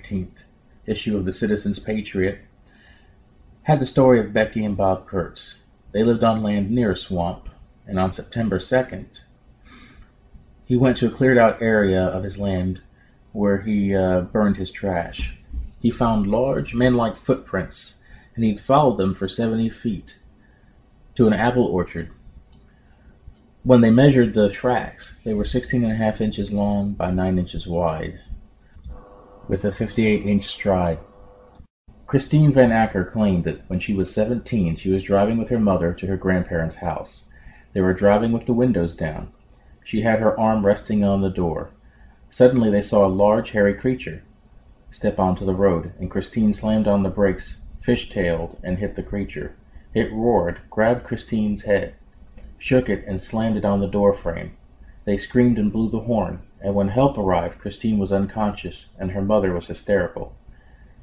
19th issue of the Citizen's Patriot, had the story of Becky and Bob Kurtz. They lived on land near a swamp, and on September 2nd, he went to a cleared out area of his land where he burned his trash. He found large, man-like footprints, and he'd followed them for 70 feet to an apple orchard. When they measured the tracks, they were 16.5 inches long by 9 inches wide, with a 58-inch stride. Christine Van Acker claimed that when she was 17, she was driving with her mother to her grandparents' house. They were driving with the windows down. She had her arm resting on the door. Suddenly they saw a large, hairy creature step onto the road, and Christine slammed on the brakes, fish-tailed, and hit the creature. It roared, grabbed Christine's head, shook it, and slammed it on the door frame. They screamed and blew the horn, and when help arrived, Christine was unconscious, and her mother was hysterical.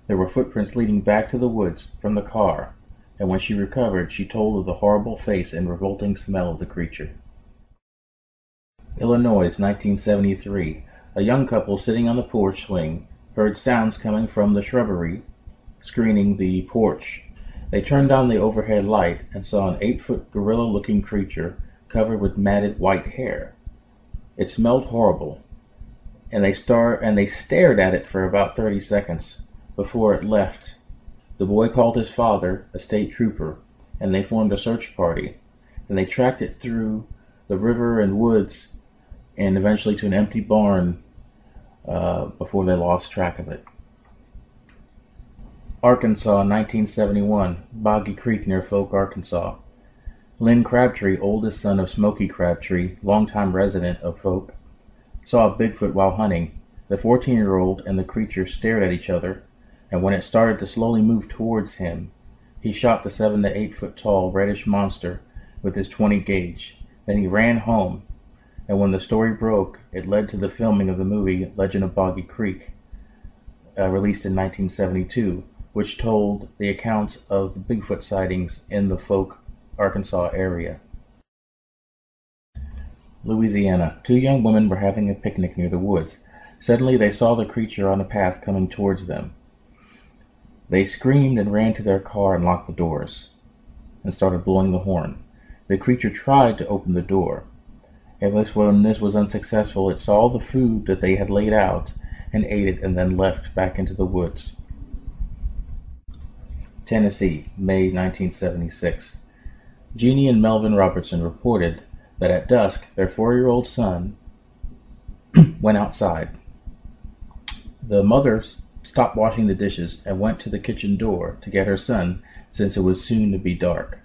There were footprints leading back to the woods from the car, and when she recovered, she told of the horrible face and revolting smell of the creature. Illinois, 1973. A young couple sitting on the porch swing heard sounds coming from the shrubbery screening the porch. They turned on the overhead light and saw an 8-foot gorilla-looking creature covered with matted white hair. It smelled horrible, and they stared at it for about 30 seconds before it left. The boy called his father, a state trooper, and they formed a search party, and they tracked it through the river and woods and eventually to an empty barn before they lost track of it. Arkansas, 1971, Boggy Creek near Folk, Arkansas. Lynn Crabtree, oldest son of Smokey Crabtree, longtime resident of Folk, saw a Bigfoot while hunting. The 14-year-old and the creature stared at each other, and when it started to slowly move towards him, he shot the 7 to 8 foot tall reddish monster with his .20 gauge. Then he ran home, and when the story broke, it led to the filming of the movie Legend of Boggy Creek, released in 1972, which told the accounts of the Bigfoot sightings in the Folk, Arkansas area. Louisiana. 2 young women were having a picnic near the woods. Suddenly they saw the creature on the path coming towards them. They screamed and ran to their car and locked the doors and started blowing the horn. The creature tried to open the door, and when this was unsuccessful, it saw the food that they had laid out and ate it and then left back into the woods. Tennessee, May 1976. Jeannie and Melvin Robertson reported that at dusk their 4-year-old son went outside. The mother stopped washing the dishes and went to the kitchen door to get her son since it was soon to be dark.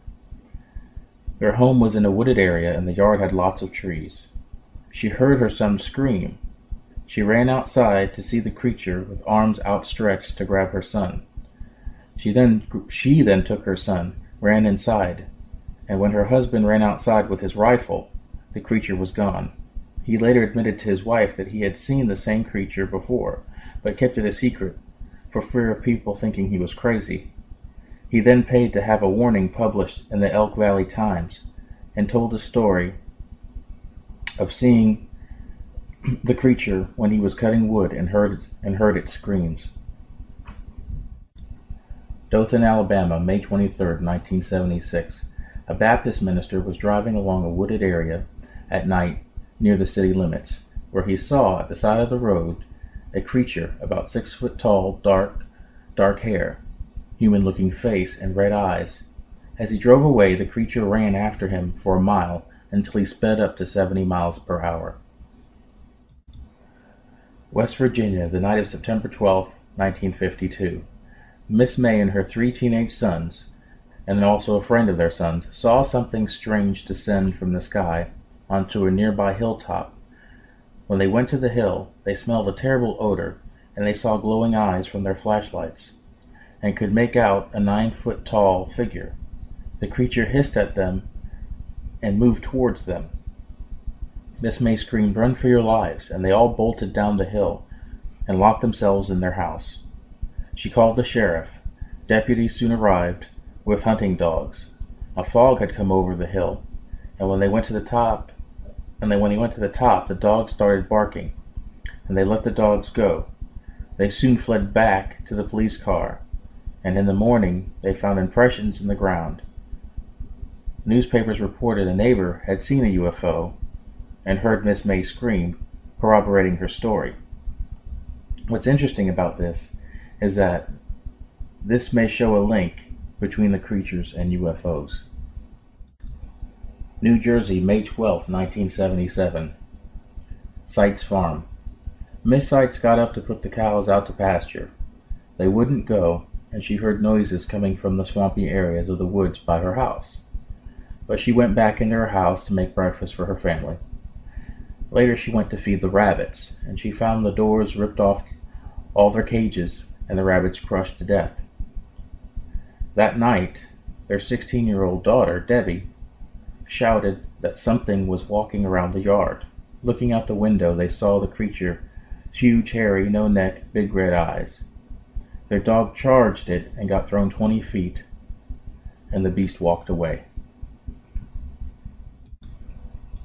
Their home was in a wooded area and the yard had lots of trees. She heard her son scream. She ran outside to see the creature with arms outstretched to grab her son. She then took her son, ran inside, and when her husband ran outside with his rifle, the creature was gone. He later admitted to his wife that he had seen the same creature before, but kept it a secret for fear of people thinking he was crazy. He then paid to have a warning published in the Elk Valley Times and told the story of seeing the creature when he was cutting wood and heard its screams. Dothan, Alabama, May 23, 1976. A Baptist minister was driving along a wooded area at night near the city limits, where he saw at the side of the road a creature about 6 foot tall, dark hair, human-looking face, and red eyes. As he drove away, the creature ran after him for a mile until he sped up to 70 miles per hour. West Virginia, the night of September 12, 1952. Miss May and her 3 teenage sons, and also a friend of their sons, saw something strange descend from the sky onto a nearby hilltop. When they went to the hill, they smelled a terrible odor, and they saw glowing eyes from their flashlights, and could make out a 9-foot tall figure. The creature hissed at them and moved towards them. Miss May screamed, "Run for your lives," and they all bolted down the hill and locked themselves in their house. She called the sheriff. Deputies soon arrived with hunting dogs. A fog had come over the hill, and when he went to the top, the dogs started barking, and they let the dogs go. They soon fled back to the police car, and in the morning they found impressions in the ground. Newspapers reported a neighbor had seen a UFO and heard Miss May scream, corroborating her story. What's interesting about this is that this may show a link between the creatures and UFOs. New Jersey, May 12, 1977. Sykes Farm. Miss Sykes got up to put the cows out to pasture. They wouldn't go, and she heard noises coming from the swampy areas of the woods by her house. But she went back into her house to make breakfast for her family. Later she went to feed the rabbits, and she found the doors ripped off all their cages and the rabbits crushed to death. That night, their 16-year-old daughter, Debbie, shouted that something was walking around the yard. Looking out the window, they saw the creature, huge, hairy, no neck, big red eyes. Their dog charged it and got thrown 20 feet, and the beast walked away.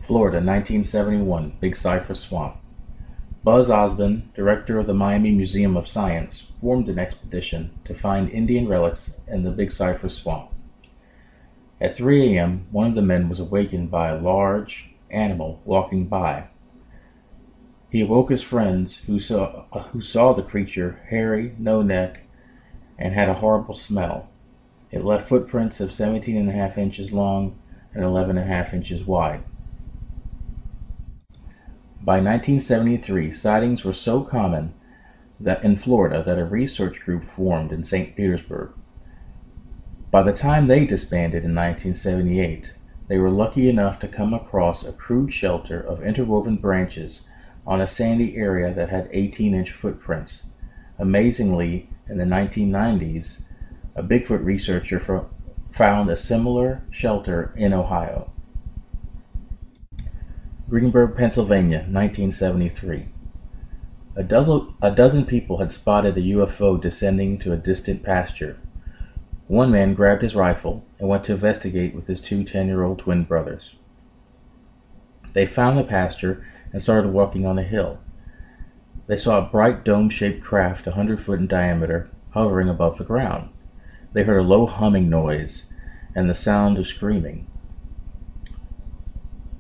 Florida, 1971, Big Cypress Swamp. Buzz Osborne, director of the Miami Museum of Science, formed an expedition to find Indian relics in the Big Cypress Swamp. At 3 a.m., one of the men was awakened by a large animal walking by. He awoke his friends, who saw the creature, hairy, no neck, and had a horrible smell. It left footprints of 17.5 inches long and 11.5 inches wide. By 1973, sightings were so common that in Florida that a research group formed in St. Petersburg. By the time they disbanded in 1978, they were lucky enough to come across a crude shelter of interwoven branches on a sandy area that had 18-inch footprints. Amazingly, in the 1990s, a Bigfoot researcher found a similar shelter in Ohio. Greenburgh, Pennsylvania, 1973. A dozen people had spotted a UFO descending to a distant pasture. One man grabbed his rifle and went to investigate with his two 10-year-old twin brothers. They found the pasture and started walking on a hill. They saw a bright dome-shaped craft 100 foot in diameter hovering above the ground. They heard a low humming noise and the sound of screaming.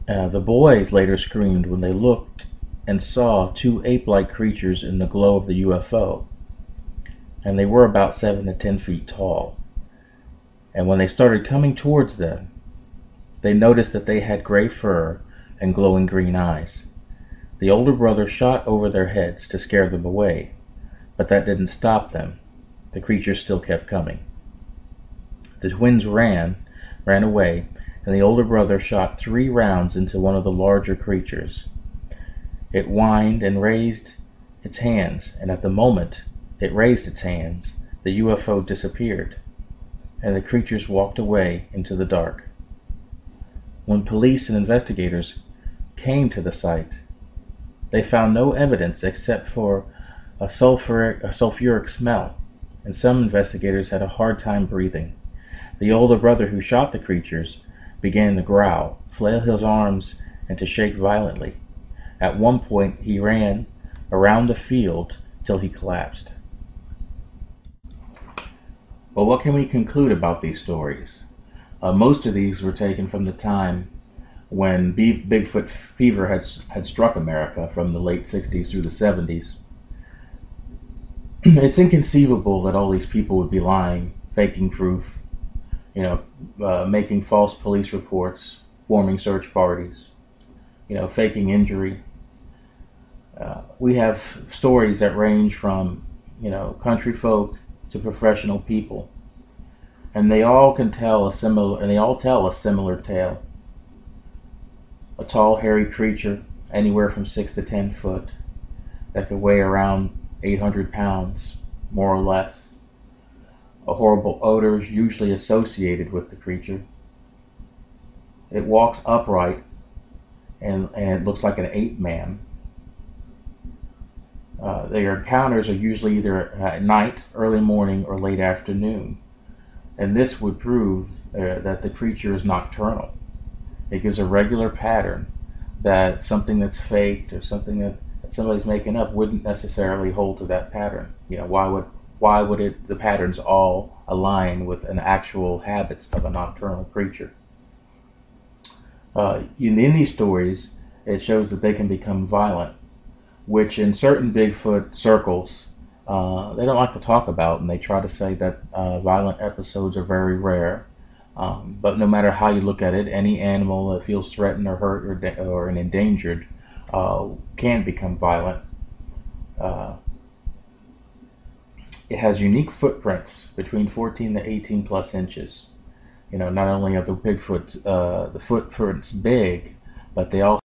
The boys later screamed when they looked and saw two ape-like creatures in the glow of the UFO, and they were about 7 to 10 feet tall. And when they started coming towards them, they noticed that they had gray fur and glowing green eyes. The older brother shot over their heads to scare them away, but that didn't stop them. The creatures still kept coming. The twins ran away, and the older brother shot 3 rounds into one of the larger creatures. It whined and raised its hands, and at the moment it raised its hands, the UFO disappeared, and the creatures walked away into the dark. When police and investigators came to the site, they found no evidence except for a sulfuric smell, and some investigators had a hard time breathing. The older brother who shot the creatures began to growl, flail his arms, and to shake violently. At one point, he ran around the field till he collapsed. Well, what can we conclude about these stories? Most of these were taken from the time when Bigfoot fever had struck America, from the late 60s through the 70s. It's inconceivable that all these people would be lying, faking proof, making false police reports, forming search parties, faking injury. We have stories that range from, country folk to professional people, and they all tell a similar tale. A tall, hairy creature, anywhere from 6 to 10 foot, that could weigh around 800 pounds, more or less. A horrible odor is usually associated with the creature. It walks upright, and it looks like an ape man. Their encounters are usually either at night, early morning, or late afternoon. And this would prove that the creature is nocturnal. It gives a regular pattern that something that's faked or something that that somebody's making up wouldn't necessarily hold to that pattern. Why would the patterns all align with an actual habits of a nocturnal creature? In these stories, it shows that they can become violent, which in certain Bigfoot circles they don't like to talk about, and they try to say that violent episodes are very rare. But no matter how you look at it, any animal that feels threatened or hurt or endangered can become violent. It has unique footprints between 14 to 18 plus inches. Not only are the Bigfoot the footprints big, but they also